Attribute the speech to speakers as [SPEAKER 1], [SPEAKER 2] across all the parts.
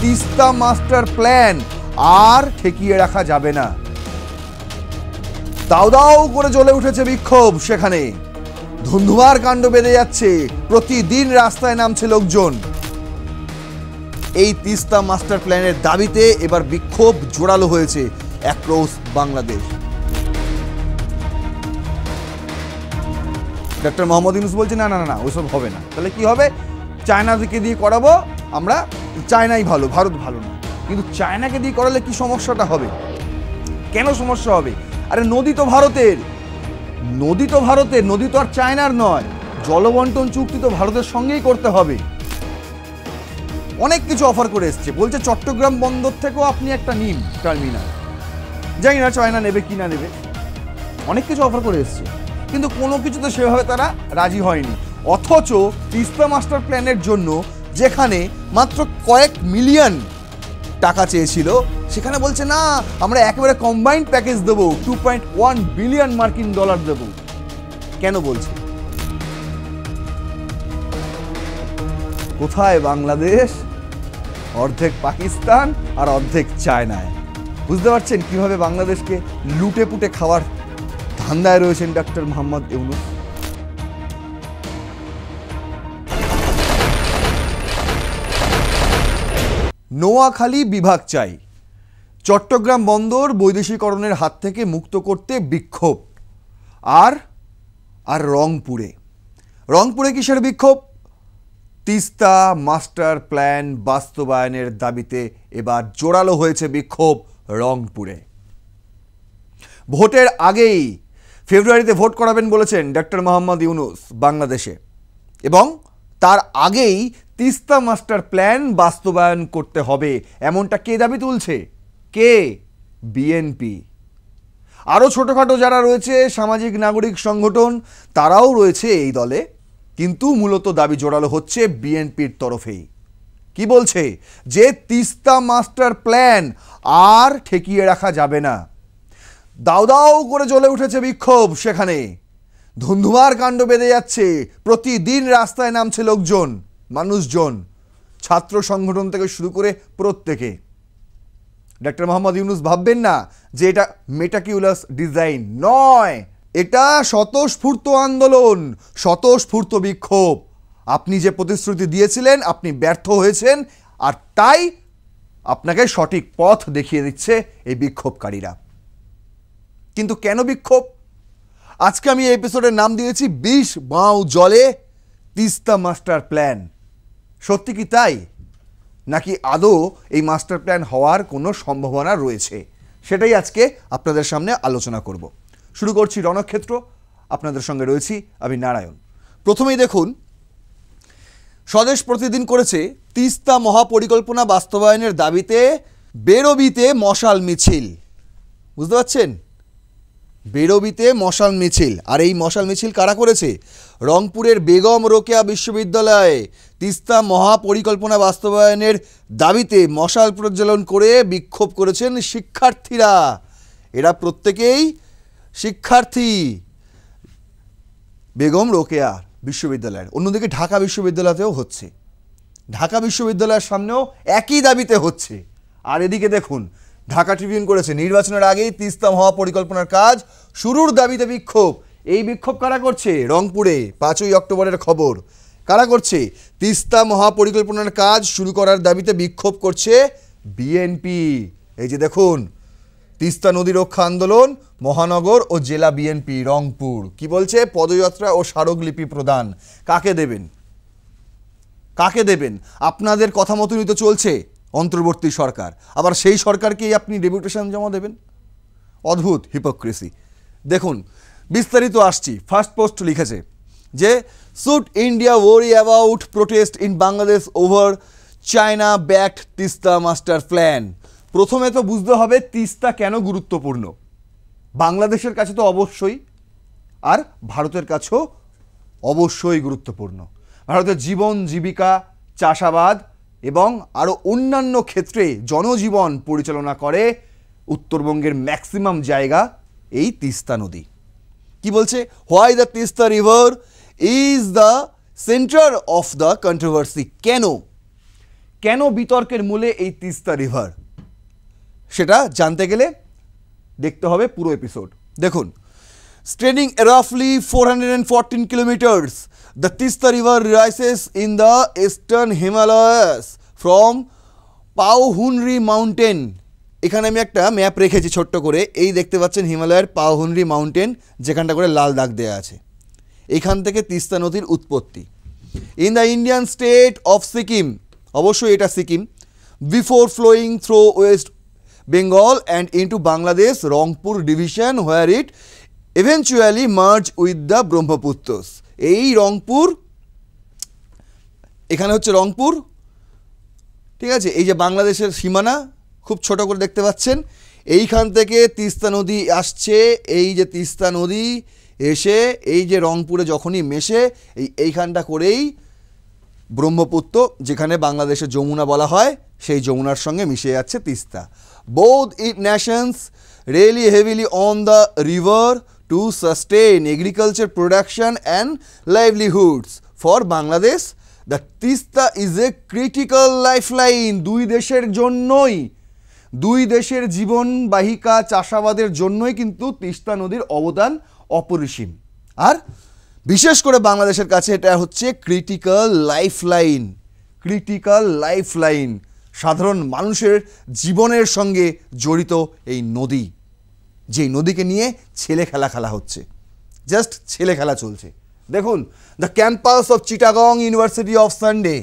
[SPEAKER 1] Teesta master plan আর ঠেকিয়ে রাখা যাবে না। দাউ দাউ করে জ্বলে উঠেছে বিক্ষোভ, সেখানে ধুন্ধুমার কাণ্ড বেড়ে যাচ্ছে, প্রতিদিন রাস্তায় নামছে লোকজন। এই তিস্তা মাস্টার প্ল্যানের দাবিতে এবার বিক্ষোভ জোরালো হয়েছে অ্যাক্রস বাংলাদেশ। ডক্টর মোহাম্মদ ইউনূস বলছে না না না ওইসব হবে না। তাহলে কি হবে? চায়না থেকে দিয়ে করাবো আমরা, চায়নাই ভালো, ভারত ভালো না। কিন্তু চায়নাকে দিয়ে করালে কি সমস্যাটা হবে? কেন সমস্যা হবে? আরে নদী তো ভারতের, নদী তো ভারতের, নদী তো আর চায়নার নয়। জলবন্টন চুক্তি তো ভারতের সঙ্গেই করতে হবে। অনেক কিছু অফার করে এসছে, বলছে চট্টগ্রাম বন্দর থেকেও আপনি একটা নিন টার্মিনাল। জানি না চায়না নেবে কি না নেবে, অনেক কিছু অফার করে এসছে, কিন্তু কোনো কিছু তো সেভাবে তারা রাজি হয়নি। অথচ তিস্তা মাস্টার প্ল্যানের জন্য যেখানে মাত্র কয়েক মিলিয়ন টাকা চেয়েছিল, সেখানে বলছে না আমরা একেবারে কম্বাইন্ড প্যাকেজ দেবো, 2.1 বিলিয়ন মার্কিন ডলার দেবো। কেন বলছে? কোথায় বাংলাদেশ? অর্ধেক পাকিস্তান আর অর্ধেক চায়নায়। বুঝতে পারছেন কিভাবে বাংলাদেশকে লুটে পুটে খাওয়ার ধান্দায় রয়েছেন ডক্টর মোহাম্মদ ইউনূস। নোয়াখালী বিভাগ চাই, চট্টগ্রাম বন্দর বৈদেশিকরণের হাত থেকে মুক্ত করতে বিক্ষোভ। আর রংপুরে কিসের বিক্ষোভ? তিস্তা মাস্টার প্ল্যান বাস্তবায়নের দাবিতে এবার জোরালো হয়েছে বিক্ষোভ রংপুরে। ভোটের আগেই ফেব্রুয়ারিতে ভোট করাবেন বলেছেন ডক্টর মোহাম্মদ ইউনূস বাংলাদেশে, এবং তার আগেই তিস্তা মাস্টার প্ল্যান বাস্তবায়ন করতে হবে, এমনটা কে দাবি তুলছে? কে? বিএনপি। আরও ছোটোখাটো যারা রয়েছে সামাজিক নাগরিক সংগঠন, তারাও রয়েছে এই দলে, কিন্তু মূলত দাবি জোরালো হচ্ছে বিএনপির তরফেই। কি বলছে? যে তিস্তা মাস্টার প্ল্যান আর ঠেকিয়ে রাখা যাবে না। দাউ দাউ করে জ্বলে উঠেছে বিক্ষোভ, সেখানে ধুন্ধুমার কাণ্ড বেড়ে যাচ্ছে, প্রতিদিন রাস্তায় নামছে লোকজন, মানুষজন, ছাত্র সংগঠন থেকে শুরু করে প্রত্যেকে। ডক্টর মোহাম্মদ ইউনূস ভাববেন না যে এটা মেটাকিউলাস ডিজাইন নয়, এটা স্বতঃস্ফূর্ত আন্দোলন, স্বতঃস্ফূর্ত বিক্ষোভ। আপনি যে প্রতিশ্রুতি দিয়েছিলেন আপনি ব্যর্থ হয়েছেন, আর তাই আপনাকে সঠিক পথ দেখিয়ে দিচ্ছে এই বিক্ষোভকারীরা। কিন্তু কেন বিক্ষোভ? আজকে আমি এই এপিসোডের নাম দিয়েছি 20 বাউ জলে তিস্তা মাস্টার প্ল্যান। সত্যি কি তাই, নাকি আদৌ এই মাস্টার প্ল্যান হওয়ার কোনো সম্ভাবনা রয়েছে? সেটাই আজকে আপনাদের সামনে আলোচনা করব। শুরু করছি রণক্ষেত্র, আপনাদের সঙ্গে রয়েছি আমি নারায়ণ। প্রথমেই দেখুন, স্বদেশ প্রতিদিন করেছে তিস্তা মহাপরিকল্পনা বাস্তবায়নের দাবিতে বেরোবিতে মশাল মিছিল। বুঝতে পারছেন? বেরোবিতে মশাল মিছিল। আর এই মশাল মিছিল কারা করেছে? রংপুরের বেগম রোকেয়া বিশ্ববিদ্যালয়ে তিস্তা মহাপরিকল্পনা বাস্তবায়নের দাবিতে মশাল প্রজ্বলন করে বিক্ষোভ করেছেন শিক্ষার্থীরা। এরা প্রত্যেকেই শিক্ষার্থী বেগম রোকেয়া বিশ্ববিদ্যালয়ের। অন্যদিকে ঢাকা বিশ্ববিদ্যালয়তেও হচ্ছে, ঢাকা বিশ্ববিদ্যালয়ের সামনেও একই দাবিতে হচ্ছে। আর এদিকে দেখুন, ঢাকা ট্রিবিউন করেছে নির্বাচনের আগেই তিস্তা মহাপরিকল্পনার কাজ শুরুর দাবিতে বিক্ষোভ। এই বিক্ষোভ কারা করছে? রংপুরে 5ই অক্টোবরের খবর। কারা করছে? তিস্তা মহাপরিকল্পনার কাজ শুরু করার দাবিতে বিক্ষোভ করছে বিএনপি। এই যে দেখুন, তিস্তা নদী রক্ষা আন্দোলন, মহানগর ও জেলা বিএনপি রংপুর। কি বলছে? পদযাত্রা ও স্মারকলিপি প্রদান। কাকে দেবেন? কাকে দেবেন? আপনাদের কথা মতনই তো চলছে অন্তর্বর্তী সরকার, আবার সেই সরকারকেই আপনি ডেপুটেশন জমা দেবেন। অদ্ভুত হিপোক্রেসি। দেখুন বিস্তারিত আসছি। ফার্স্ট পোস্ট লিখেছে যে should India worry about protest in Bangladesh over China backed Teesta master plan. প্রথমে তো বুঝতে হবে তিস্তা কেন গুরুত্বপূর্ণ। বাংলাদেশের কাছে তো অবশ্যই, আর ভারতের কাছেও অবশ্যই গুরুত্বপূর্ণ। ভারতের জীবন জীবিকা, চাষাবাদ এবং আরও অন্যান্য ক্ষেত্রে জনজীবন পরিচালনা করে উত্তরবঙ্গের ম্যাক্সিমাম জায়গা এই তিস্তা নদী। কি বলছে? Why the Teesta river is the centre of the controversy. কেন কেন বিতর্কের মূলে এই তিস্তা রিভার, সেটা জানতে গেলে দেখতে হবে পুরো এপিসোড। দেখুন, স্ট্রেনিং রাফলি 414 kilometres, the Teesta river rises in the eastern Himalayas from Pauhunri mountain. এখানে আমি একটা ম্যাপ রেখেছি ছোট্ট করে, এই দেখতে পাচ্ছেন হিমালয়ের পাওহুনরি মাউন্টেন, যেখানটা করে লাল দাগ দেওয়া আছে, এখান থেকে তিস্তা নদীর উৎপত্তি। In the Indian state of Sikkim, অবশ্যই এটা Sikkim, before flowing through West Bengal and into Bangladesh Rangpur division where it eventually merge with the ব্রহ্মপুত্রস। এই রংপুর, এখানে হচ্ছে রংপুর, ঠিক আছে, এই যে বাংলাদেশের সীমানা খুব ছোট করে দেখতে পাচ্ছেন, এইখান থেকে তিস্তা নদী আসছে, এই যে তিস্তা নদী এসে এই যে রংপুরে যখনই মেশে এইখানটা করেই ব্রহ্মপুত্র, যেখানে বাংলাদেশের যমুনা বলা হয়, সেই যমুনার সঙ্গে মিশে যাচ্ছে Teesta. Both it Nations really heavily on the river to sustain agriculture production and livelihoods for Bangladesh. The Tista is a critical lifeline. দুই দেশের জন্যই, দুই দেশের জীবন বাহিকা চাষাবাদের জন্যই কিন্তু তিস্তা নদীর অবদান অপরিসীম। আর বিশেষ করে বাংলাদেশের কাছে এটা হচ্ছে ক্রিটিক্যাল লাইফলাইন। ক্রিটিক্যাল লাইফলাইন, সাধারণ মানুষের জীবনের সঙ্গে জড়িত এই নদী, যেই নদীকে নিয়ে ছেলে খেলা হচ্ছে, জাস্ট ছেলে খেলা চলছে। দেখুন, the campus of Chittagong university of Sunday,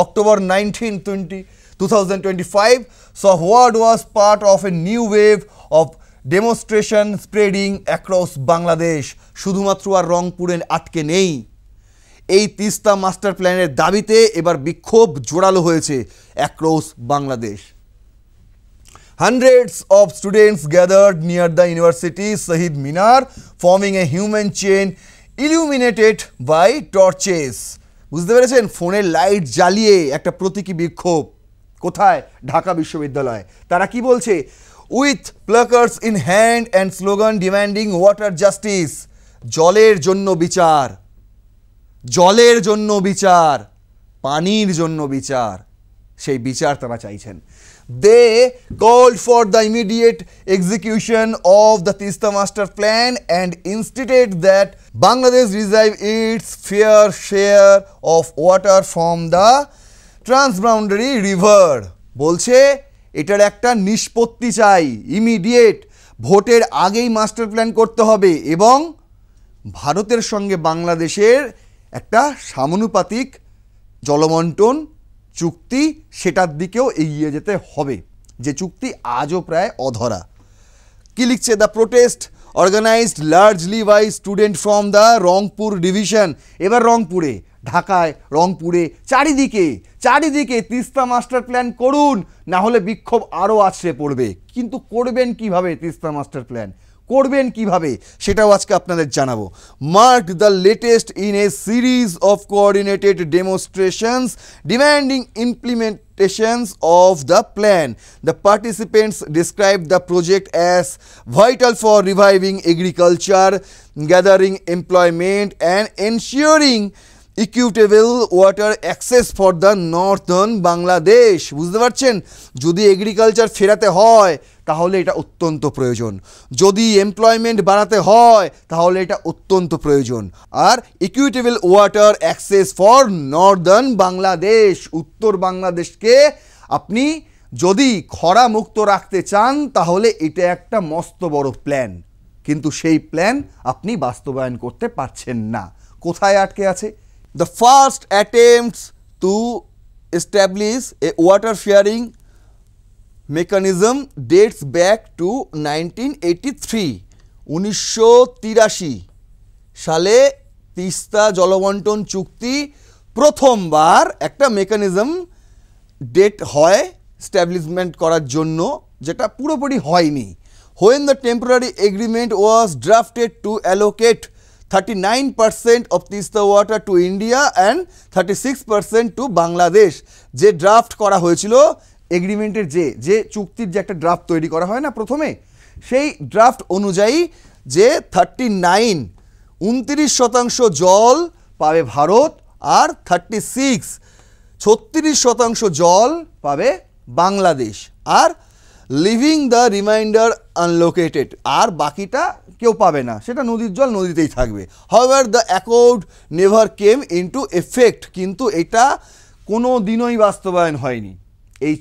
[SPEAKER 1] October 19, 2025 saw what was part of a new wave of demonstration spreading across Bangladesh। শুধুমাত্র আর রংপুরে আটকে নেই, এই তিস্তা মাস্টার প্ল্যানের দাবিতে এবার বিক্ষোভ জোরালো হয়েছে across Bangladesh. Hundreds of students gathered near the university's Shahid Minar, forming a human chain illuminated by torches। বুঝতে পেরেছেন, ফোনের লাইট জ্বালিয়ে একটা প্রতীকী বিক্ষোভ। কোথায়? ঢাকা বিশ্ববিদ্যালয়। তারা কি বলছে? With placards in hand and slogan demanding water justice. জলের জন্য বিচার, জলের জন্য বিচার, পানির জন্য বিচার, সেই বিচার তারা চাইছেন। They called for the immediate execution of the Tista Master Plan and insisted that Bangladesh receive its fair share of water from the transboundary river। বলছে এটার একটা নিষ্পত্তি চাই, ইমিডিয়েট, ভোটের আগেই মাস্টার প্ল্যান করতে হবে এবং ভারতের সঙ্গে বাংলাদেশের একটা সমানুপাতিক জলবন্টন চুক্তি, সেটার দিকেও এগিয়ে যেতে হবে, যে চুক্তি আজও প্রায় অধরা। কি লিখছে? The protest organised largely by student from the Rangpur division. এবার রংপুরে, ঢাকায়, রংপুরে, চারিদিকে চারিদিকে তিস্তা মাস্টার প্ল্যান করুন, না হলে বিক্ষোভ আরও আছড়ে পড়বে। কিন্তু করবেন কিভাবে? তিস্তা মাস্টার প্ল্যান করবেন কিভাবে সেটাও আজকে আপনাদের জানাবো। Mark the latest in a series of coordinated demonstrations demanding implementations of the plan. The participants describe the project as vital for reviving agriculture, gathering employment and ensuring equitable water access for the northern Bangladesh. বুঝতে পারছেন, যদি agriculture ফেরাতে হয় তাহলে এটা অত্যন্ত প্রয়োজন, যদি এমপ্লয়মেন্ট বাড়াতে হয় তাহলে এটা অত্যন্ত প্রয়োজন। আর equitable water access for northern Bangladesh, উত্তর বাংলাদেশকে আপনি যদি খরা মুক্ত রাখতে চান তাহলে এটা একটা মস্ত বড় প্ল্যান, কিন্তু সেই প্ল্যান আপনি বাস্তবায়ন করতে পারছেন না। কোথায় আটকে আছে? The first attempts to establish a water sharing mechanism dates back to 1983। 1983 সালে তিস্তা জলবন্টন চুক্তি প্রথমবার একটা মেকানিজম ডেট হয় স্ট্যাবলিশমেন্ট করার জন্য, যেটা পুরোপুরি হয়নি। When the temporary agreement was drafted to allocate 39% of Tista water to India and 36% to Bangladesh, যে ড্রাফট করা হয়েছিল এগ্রিমেন্টের, যে চুক্তির যে একটা ড্রাফট তৈরি করা হয় না প্রথমে, সেই ড্রাফট অনুযায়ী যে 29% জল পাবে ভারত আর 36 36% জল পাবে বাংলাদেশ, আর লিভিং দ্য রিমাইন্ডার আনলোকেটেড, আর বাকিটা কেউ পাবে না, সেটা নদীর জল নদীতেই থাকবে। However the accord never came into effect, কিন্তু এটা কোনো দিনই বাস্তবায়ন হয়নি। এই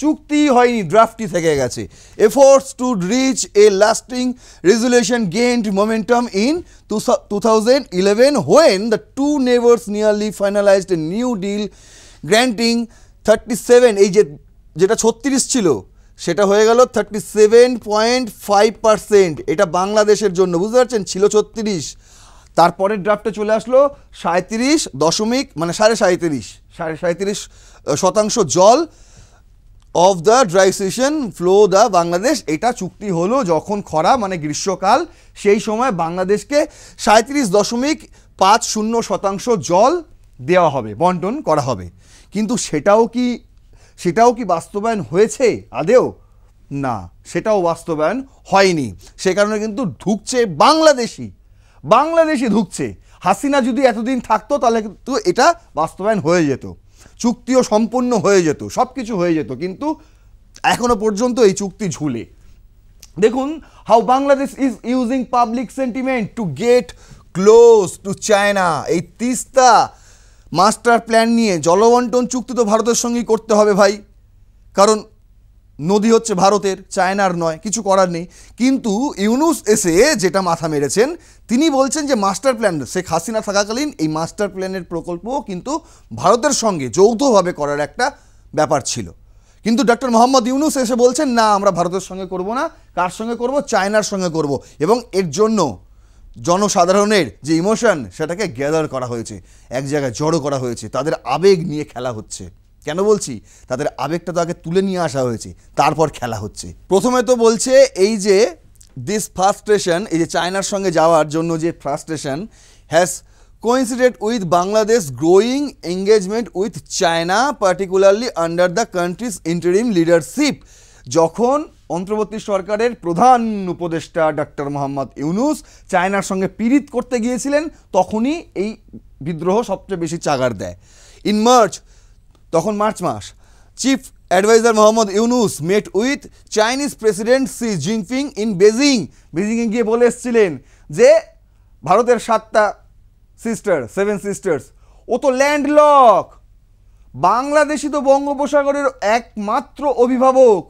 [SPEAKER 1] চুক্তি হয়নি, ড্রাফটই থেকে গেছে। Efforts to reach A lasting resolution gained momentum in 2011 when the two neighbors nearly finalized a new deal granting 37, এই যেটা 36 ছিল সেটা হয়ে গেল 37.5%। এটা বাংলাদেশের জন্য, বুঝতে পারছেন, ছিল 36, তারপরের ড্রাফটে চলে আসলো 37 মানে 37.5% জল of the dry season flow the Bangladesh. এটা চুক্তি হলো যখন খরা মানে গ্রীষ্মকাল, সেই সময় বাংলাদেশকে 37.50% জল দেওয়া হবে, বন্টন করা হবে। কিন্তু সেটাও কি বাস্তবায়ন হয়েছে আদেও? না, সেটাও বাস্তবায়ন হয়নি। সে কারণে কিন্তু ঢুকছে বাংলাদেশি ঢুকছে। হাসিনা যদি এতদিন থাকতো তাহলে কিন্তু এটা বাস্তবায়ন হয়ে যেত, চুক্তিও সম্পূর্ণ হয়ে যেত, সব কিছু হয়ে যেত, কিন্তু এখনো পর্যন্ত এই চুক্তি ঝুলে। দেখুন, how Bangladesh is using public sentiment to get close two China. এই তিস্তা মাস্টার প্ল্যান নিয়ে জলবন্টন চুক্তি তো ভারতের সঙ্গেই করতে হবে ভাই, কারণ নদী হচ্ছে ভারতের, চায়নার নয়, কিছু করার নেই। কিন্তু ইউনূস এসে যেটা মাথা মেরেছেন, তিনি বলছেন যে মাস্টার প্ল্যান, শেখ হাসিনা থাকাকালীন এই মাস্টার প্ল্যানের প্রকল্পও কিন্তু ভারতের সঙ্গে যৌথভাবে করার একটা ব্যাপার ছিল। কিন্তু ডক্টর মোহাম্মদ ইউনূস এসে বলছেন না, আমরা ভারতের সঙ্গে করব না, কার সঙ্গে করব? চায়নার সঙ্গে করব। এবং এর জন্য জনসাধারণের যে ইমোশন সেটাকে গ্যাদার করা হয়েছে, এক জায়গায় জড়ো করা হয়েছে, তাদের আবেগ নিয়ে খেলা হচ্ছে। কেন বলছি? তাদের আবেগটা তো আগে তুলে নিয়ে আসা হয়েছে, তারপর খেলা হচ্ছে। প্রথমে তো বলছে এই যে দিস ফ্রাস্ট্রেশন, এই যে চায়নার সঙ্গে যাওয়ার জন্য যে frustration has coincided with Bangladesh growing engagement with China, particularly under the country's interim leadership. যখন অন্তর্বর্তী সরকারের প্রধান উপদেষ্টা ডক্টর মোহাম্মদ ইউনূস চায়নার সঙ্গে পীড়িত করতে গিয়েছিলেন, তখনই এই বিদ্রোহ সবচেয়ে বেশি চাগার দেয়। ইন মার্চ, তখন মার্চ মাস, chief adviser Mohammad Yunus met with Chinese president Xi Jinping in বেজিংয়ে গিয়ে বলে এসেছিলেন যে ভারতের 7 সিস্টার্স, ও তো ল্যান্ডলক, বাংলাদেশই তো বঙ্গোপসাগরের একমাত্র অভিভাবক।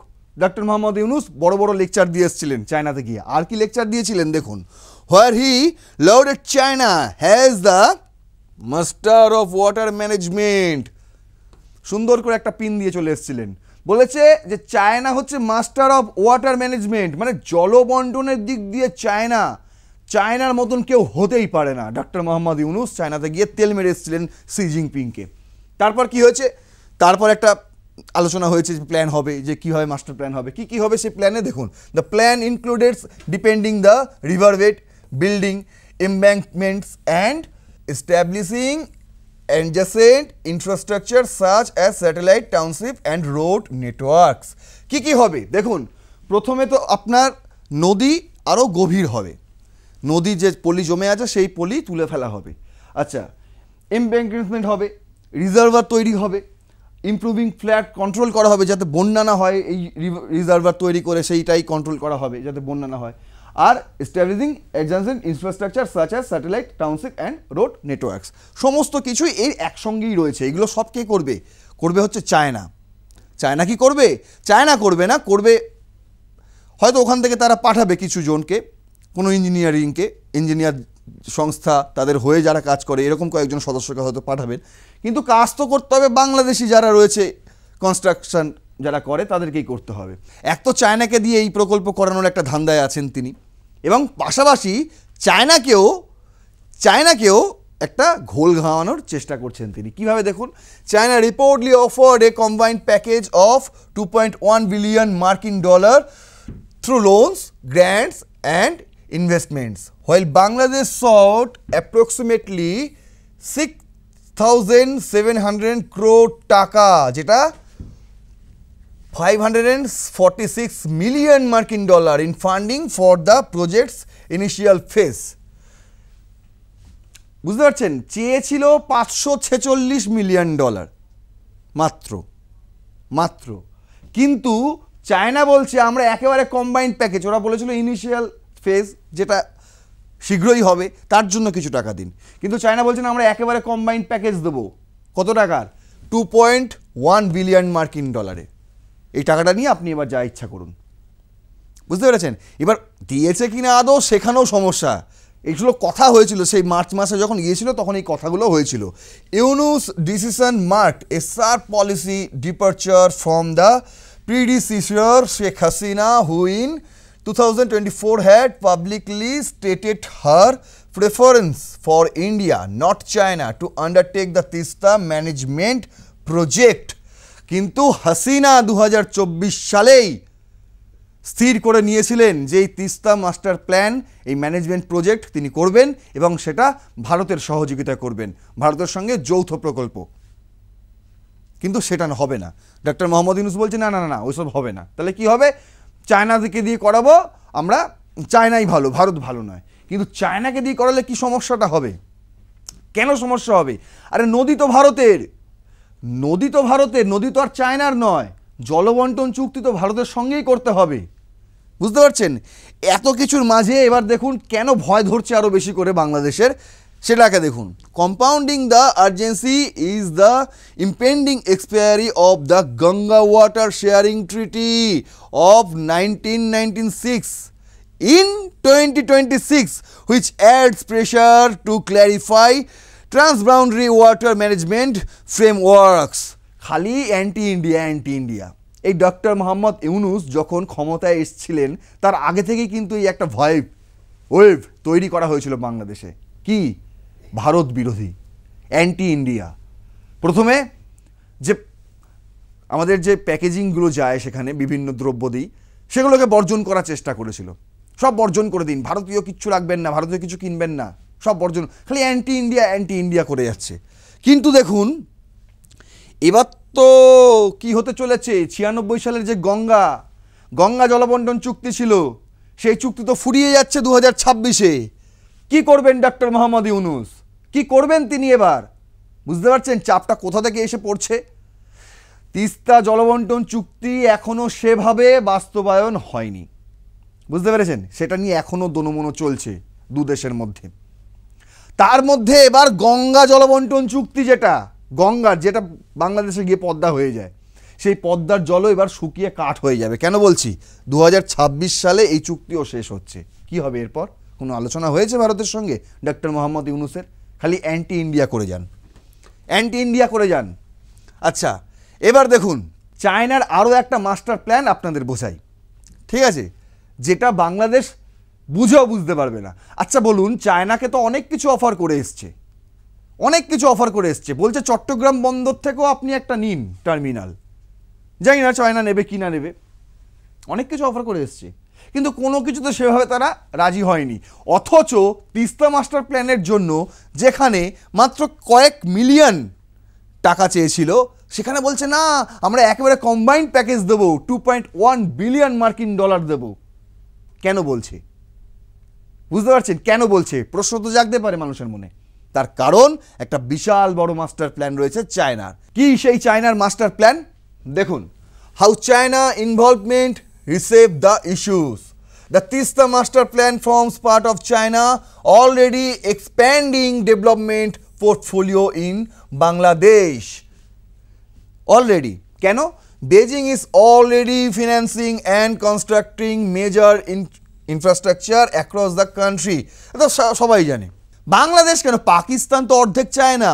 [SPEAKER 1] ডক্টর মোহাম্মদ ইউনূস বড় বড় লেকচার দিয়ে এসেছিলেন চায়নাতে গিয়ে। আর কি লেকচার দিয়েছিলেন দেখুন, where he lauded China has the master of water management. সুন্দর করে একটা পিন দিয়ে চলে এসেছিলেন, বলেছে যে চায়না হচ্ছে মাস্টার অফ ওয়াটার ম্যানেজমেন্ট, মানে জলবন্টনের দিক দিয়ে চায়নার মতন কেউ হতেই পারে না। ডক্টর মোহাম্মদ ইউনূস চায়নাতে গিয়ে তেল মেরে এসেছিলেন শি জিনপিংকে। তারপর কি হয়েছে? তারপর একটা আলোচনা হয়েছে, প্ল্যান হবে, যে কীভাবে মাস্টার প্ল্যান হবে, কি হবে সেই প্ল্যানে। দেখুন, the plan includes depending the riverbed, building embankments and establishing adjacent infrastructure such as satellite township and road networks। কি হবে দেখুন, প্রথমে তো আপনার নদী আরও গভীর হবে, নদী যে পলি জমে আছে সেই পলি তুলে ফেলা হবে। আচ্ছা, এমব্যাঙ্কমেন্ট হবে, রিজার্ভার তৈরি হবে, ইমপ্রুভিং ফ্ল্যাট কন্ট্রোল করা হবে যাতে বন্যা না হয়, এই রিজার্ভার তৈরি করে সেইটাই কন্ট্রোল করা হবে যাতে বন্যা না হয়। আর establishing adjacent infrastructure such as satellite township and road networks. সমস্ত কিছুই এর একসঙ্গেই রয়েছে। এগুলো সব কে করবে হচ্ছে চায়না কি করবে? চায়না করবে না, করবে হয়তো ওখান থেকে তারা পাঠাবে কিছু জনকে, কোনো ইঞ্জিনিয়ার সংস্থা তাদের হয়ে যারা কাজ করে এরকম কয়েকজন সদস্যকে হয়তো পাঠাবেন, কিন্তু কাজ তো করতে হবে বাংলাদেশি যারা রয়েছে, কনস্ট্রাকশন যারা করে তাদেরকেই করতে হবে। এক তো চায়নাকে দিয়ে এই প্রকল্প করানোর একটা ধান্দায় আছেন তিনি, এবং পাশাপাশি চায়নাকেও একটা ঘোল ঘামানোর চেষ্টা করছেন তিনি। কিভাবে দেখুন, China reportedly offered a combined package of $2.1 billion through loans, grants and investments, while Bangladesh sought approximately 6,700 crore টাকা, যেটা $546 million in funding for the project's initial phase। বুঝতে পারছেন, চেয়েছিল $546 মিলিয়ন, মাত্র মাত্র কিন্তু চায়না বলছে আমরা একেবারে কম্বাইন্ড প্যাকেজ, ওরা বলেছিল ইনিশিয়াল ফেজ যেটা শীঘ্রই হবে তার জন্য কিছু টাকা দিন, কিন্তু চায়না বলছে না আমরা একেবারে কম্বাইন্ড প্যাকেজ দেবো। কত টাকার? 2.1 বিলিয়ন মার্কিন ডলারে। এই টাকাটা নিয়ে আপনি এবার যা ইচ্ছা করুন। বুঝতে পেরেছেন? এবার দিয়েছে কিনা আদৌ সেখানেও সমস্যা। এইগুলো কথা হয়েছিল সেই মার্চ মাসে যখন গিয়েছিল তখন এই কথাগুলো হয়েছিল। Yunus decision marked A sharp policy departure from the predecessor Sheikh Hasina, who in 2024 had publicly stated her preference for India, not China, to undertake the Tista management project. কিন্তু হাসিনা 2024 সালেই স্থির করে নিয়েছিলেন যে এই তিস্তা মাস্টার প্ল্যান, এই ম্যানেজমেন্ট প্রজেক্ট তিনি করবেন এবং সেটা ভারতের সহযোগিতায় করবেন, ভারতের সঙ্গে যৌথ প্রকল্প। কিন্তু সেটা হবে না। ডক্টর মোহাম্মদ ইউনূস বলছে না না না ওইসব হবে না। তাহলে কি হবে? চায়নাকে দিয়ে করাবো আমরা, চায়নাই ভালো, ভারত ভালো নয়। কিন্তু চায়নাকে দিয়ে করালে কি সমস্যাটা হবে? কেন সমস্যা হবে? আরে নদী তো ভারতের, নদী তো ভারতের, নদী তো আর চায়নার নয়। জলবন্টন চুক্তি তো ভারতের সঙ্গেই করতে হবে। বুঝতে পারছেন? এত কিছুর মাঝে এবার দেখুন কেন ভয় ধরছে আরও বেশি করে বাংলাদেশের, সেটাকে দেখুন। Compounding the urgency is the impending expiry of the Ganga water sharing treaty of 1996 in 2026, which adds pressure to clarify transboundary water management frameworks. খালি অ্যান্টি ইন্ডিয়া। এই ডক্টর মোহাম্মদ ইউনূস যখন ক্ষমতায় এসেছিলেন তার আগে থেকেই কিন্তু এই একটা ওয়েভ তৈরি করা হয়েছিল বাংলাদেশে। কি? ভারত বিরোধী, অ্যান্টি ইন্ডিয়া। প্রথমে যে আমাদের যে প্যাকেজিংগুলো যায় সেখানে বিভিন্ন দ্রব্যাদি, সেগুলোকে বর্জন করার চেষ্টা করেছিল। সব বর্জন করে দিন, ভারতীয় কিচ্ছু রাখবেন না, ভারতীয় কিছু কিনবেন না, সব বর্জন, খালি অ্যান্টি ইন্ডিয়া করে যাচ্ছে। কিন্তু দেখুন এবার তো কি হতে চলেছে, 96 সালের যে গঙ্গা জলবন্টন চুক্তি ছিল সেই চুক্তি তো ফুরিয়ে যাচ্ছে 2026-এ। কি করবেন ডক্টর মোহাম্মদ ইউনূস? কি করবেন তিনি এবার? বুঝতে পারছেন চাপটা কোথা থেকে এসে পড়ছে? তিস্তা জলবন্টন চুক্তি এখনো সেভাবে বাস্তবায়ন হয়নি। বুঝতে পেরেছেন? সেটা নিয়ে এখনো দোনোমনো চলছে দু দেশের মধ্যে। তার মধ্যে এবার গঙ্গা জলবন্টন চুক্তি, যেটা বাংলাদেশে গিয়ে পদ্মা হয়ে যায়, সেই পদ্মার জলও এবার শুকিয়ে কাঠ হয়ে যাবে। কেন বলছি? 2026 সালে এই চুক্তিও শেষ হচ্ছে। কি হবে এরপর? কোনো আলোচনা হয়েছে ভারতের সঙ্গে ডক্টর মোহাম্মদ ইউনূসের? খালি অ্যান্টি ইন্ডিয়া করে যান। আচ্ছা এবার দেখুন চায়নার আরও একটা মাস্টার প্ল্যান আপনাদের বোঝাই, ঠিক আছে, যেটা বাংলাদেশ বুঝেও বুঝতে পারবে না। আচ্ছা বলুন, চায়নাকে তো অনেক কিছু অফার করে এসছে, বলছে চট্টগ্রাম বন্দর থেকেও আপনি একটা নিন টার্মিনাল। জানি না চায়না নেবে কি না নেবে, অনেক কিছু অফার করে এসছে, কিন্তু কোনো কিছুতে সেভাবে তারা রাজি হয়নি। অথচ তিস্তা মাস্টার প্ল্যানের জন্য যেখানে মাত্র কয়েক মিলিয়ন টাকা চেয়েছিল, সেখানে বলছে না আমরা একেবারে কম্বাইন্ড প্যাকেজ দেবো, 2.1 বিলিয়ন মার্কিন ডলার দেব। কেন বলছে? বুঝতে পারছেন কেন বলছে? প্রশ্ন তো জাগতে পারে মানুষের মনে। তার কারণ একটা বিশাল বড় মাস্টার প্ল্যান রয়েছে চায়নার। কি সেই চায়নার মাস্টার প্ল্যান? দেখুন, how China involvement receive the issues. The Tista Master Plan forms part of China already expanding development portfolio in Bangladesh. Already. কেন? Beijing is already financing and constructing major infrastructure across the country. এটা সবাই জানে। বাংলাদেশ কেন? পাকিস্তান তো অর্ধেক China,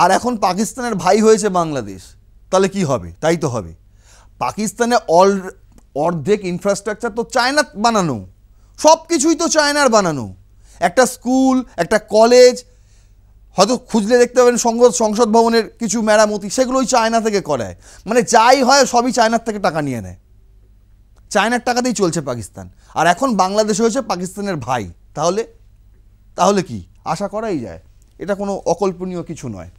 [SPEAKER 1] আর এখন পাকিস্তানের ভাই হয়েছে বাংলাদেশ। তাহলে কি হবে? তাই তো হবে। পাকিস্তানে অর্ধেক ইনফ্রাস্ট্রাকচার তো চায়না বানানো, সব কিছুই তো চায়নার বানানো। একটা স্কুল, একটা কলেজ, হয়তো খুঁজলে দেখতে পাবেন সংসদ ভবনের কিছু মেরামতি, সেগুলোই চায়না থেকে করায়। মানে যাই হয় সবই চায়নার থেকে টাকা নিয়ে নেয়, চায়নার টাকাতেই চলছে পাকিস্তান। আর এখন বাংলাদেশ হয়েছে পাকিস্তানের ভাই। তাহলে কি আশা করাই যায়? এটা কোনো অকল্পনীয় কিছু নয়।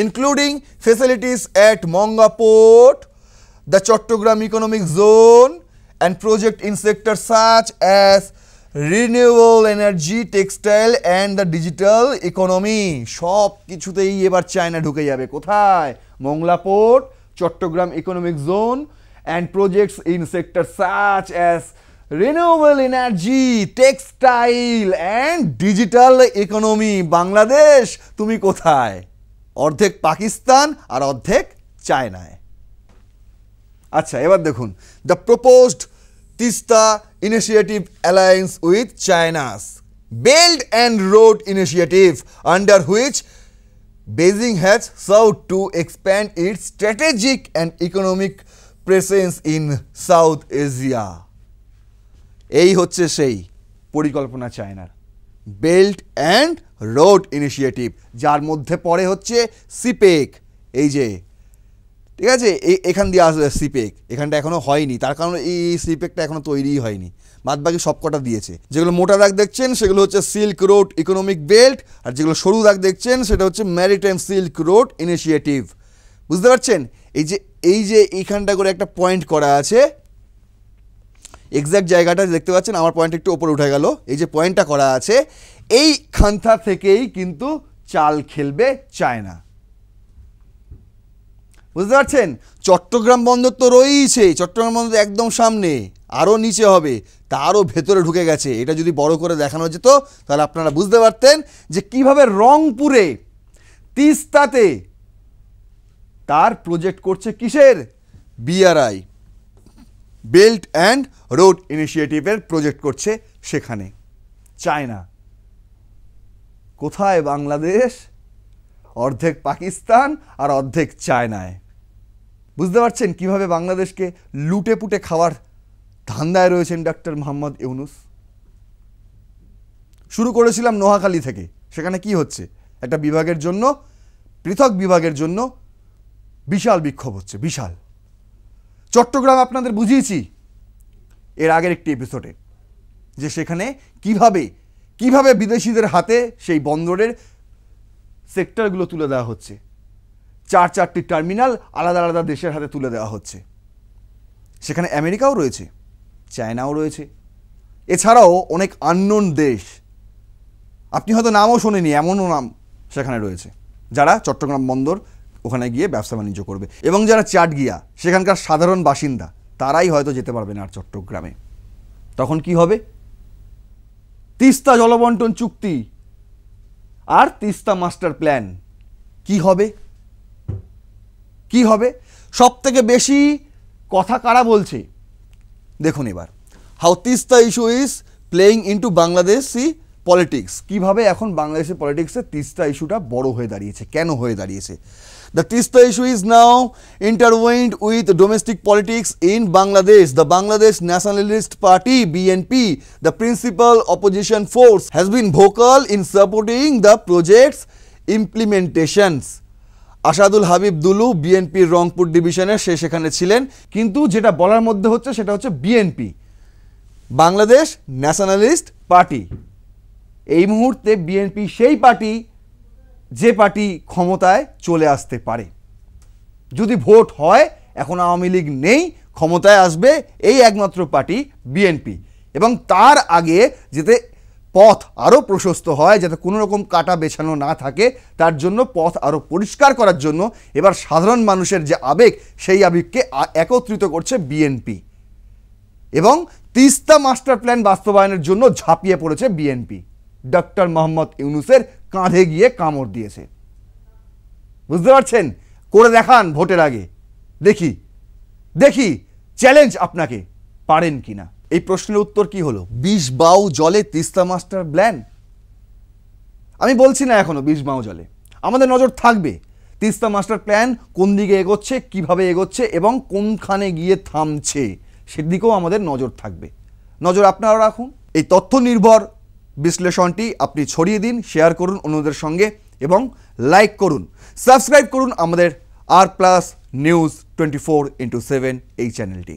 [SPEAKER 1] Including facilities at Mongla port, the Chattogram Economic Zone, and project in sectors such as renewable energy, textile and the digital economy, সব কিছুতেই এবার চায়না ঢুকে যাবে। কোথায়? Mongla port, Chattogram economic zone and projects in sector such as renewable energy, textile and digital economy. Bangladesh তুমি কোথায়? অর্ধেক পাকিস্তান আর অর্ধেক চায়নায়। আচ্ছা, এবার দেখুন, the proposed Teesta initiative alliance with চায়নাস belt and road initiative under which Beijing has south two expand it's strategic and economic presence in south Asia. এই হচ্ছে সেই পরিকল্পনা চায়নার, বেল্ট অ্যান্ড রোড ইনিশিয়েটিভ, যার মধ্যে পড়ে হচ্ছে সিপেক। এই যে, ঠিক আছে, এখান দিয়ে আসবে সিপেক, এখানটা এখনও হয়নি, তার কারণ এই সিপেকটা এখনও তৈরিই হয়নি। বাদবাকি সব কটা দিয়েছে। যেগুলো মোটা দাগ দেখছেন সেগুলো হচ্ছে সিল্ক রোড ইকোনমিক বেল্ট, আর যেগুলো সরু দাগ দেখছেন সেটা হচ্ছে ম্যারিটাইম সিল্ক রোড ইনিশিয়েটিভ। বুঝতে পারছেন? এই যে এইখানটা করে একটা পয়েন্ট করা আছে, এক্স্যাক্ট জায়গাটা দেখতে পাচ্ছেন, আমার পয়েন্ট একটু ওপরে উঠে গেল। এই যে পয়েন্টটা করা আছে, এই খান্থা থেকেই কিন্তু চাল খেলবে চায়না। বুঝতে পারছেন? চট্টগ্রাম বন্দর তো রয়েছে, চট্টগ্রাম বন্দর একদম সামনে, আরও নিচে হবে, তারও ভেতরে ঢুকে গেছে। এটা যদি বড় করে দেখানো যেত তাহলে আপনারা বুঝতে পারতেন যে কিভাবে রংপুরে তিস্তাতে তার প্রজেক্ট করছে কিসের? বিআরআই, বেল্ট অ্যান্ড রোড ইনিশিয়েটিভের প্রজেক্ট করছে সেখানে চায়না। কোথায় বাংলাদেশ? অর্ধেক পাকিস্তান আর অর্ধেক চায়নায়। বুঝতে পারছেন কিভাবে বাংলাদেশকে লুটে পুটে খাওয়ার ধান্দায় রয়েছেন ডক্টর মোহাম্মদ ইউনূস। শুরু করেছিলাম নোয়াখালী থেকে, সেখানে কি হচ্ছে? একটা বিভাগের জন্য, পৃথক বিভাগের জন্য বিশাল বিক্ষোভ হচ্ছে, বিশাল। চট্টগ্রাম আপনাদের বুঝিয়েছি এর আগের একটি এপিসোডে যে সেখানে কিভাবে বিদেশিদের হাতে সেই বন্দরের সেক্টরগুলো তুলে দেওয়া হচ্ছে, চারটি টার্মিনাল আলাদা আলাদা দেশের হাতে তুলে দেওয়া হচ্ছে। সেখানে আমেরিকাও রয়েছে, চায়নাও রয়েছে, এছাড়াও অনেক আননোন দেশ, আপনি হয়তো নামও শোনেনি এমনও নাম সেখানে রয়েছে, যারা চট্টগ্রাম বন্দর ওখানে গিয়ে ব্যবসা বাণিজ্য করবে। এবং যারা চাটগিয়া, সেখানকার সাধারণ বাসিন্দা, তারাই হয়তো যেতে পারবে না আর চট্টগ্রামে। তখন কি হবে? তিস্তা জলবন্টন চুক্তি আর তিস্তা মাস্টার প্ল্যান কি হবে? সব থেকে বেশি কথা কারা বলছে দেখুন এবার। How Teesta issue is playing into Bangladeshi politics, কিভাবে এখন বাংলাদেশের পলিটিক্সে তিস্তা ইস্যুটা বড় হয়ে দাঁড়িয়েছে, কেন হয়ে দাঁড়িয়েছে। The Tista issue is now intertwined with domestic politics in Bangladesh. The Bangladesh Nationalist Party (BNP), the principal opposition force, has been vocal in supporting the project's implementations. Asadul Habib Dulu বিএনপির রংপুর ডিভিশনের সেখানে ছিলেন, কিন্তু যেটা বলার মধ্যে হচ্ছে সেটা হচ্ছে বিএনপি, বাংলাদেশ ন্যাশনালিস্ট পার্টি। এই মুহূর্তে বিএনপি সেই পার্টি যে পার্টি ক্ষমতায় চলে আসতে পারে যদি ভোট হয়। এখন আওয়ামী লীগ নেই, ক্ষমতায় আসবে এই একমাত্র পার্টি বিএনপি। এবং তার আগে যাতে পথ আরও প্রশস্ত হয়, যাতে কোনো রকম কাটা বেছানো না থাকে, তার জন্য পথ আরও পরিষ্কার করার জন্য এবার সাধারণ মানুষের যে আবেগ, সেই আবেগকে একত্রিত করছে বিএনপি। এবং তিস্তা মাস্টার প্ল্যান বাস্তবায়নের জন্য ঝাঁপিয়ে পড়েছে বিএনপি। ডক্টর মোহাম্মদ ইউনূসের কাঁধে গিয়ে কামড় দিয়েছে। বুঝতে পারছেন? করে দেখান ভোটের আগে, দেখি চ্যালেঞ্জ আপনাকে, পারেন কিনা। এই প্রশ্নের উত্তর কি হলো? 20 বাউ জলে তিস্তা মাস্টার প্ল্যান। আমি বলছি না এখনো 20 বাউ জলে, আমাদের নজর থাকবে তিস্তা মাস্টার প্ল্যান কোন দিকে এগোচ্ছে, কিভাবে এগোচ্ছে এবং কোনখানে গিয়ে থামছে, সেদিকেও আমাদের নজর থাকবে। নজর আপনারা রাখুন। এই তথ্য নির্ভর বিশ্লেষণটি আপনি ছড়িয়ে দিন, শেয়ার করুন অন্যদের সঙ্গে এবং লাইক করুন, সাবস্ক্রাইব করুন আমাদের R+ নিউজ 24/7 এই চ্যানেলটি।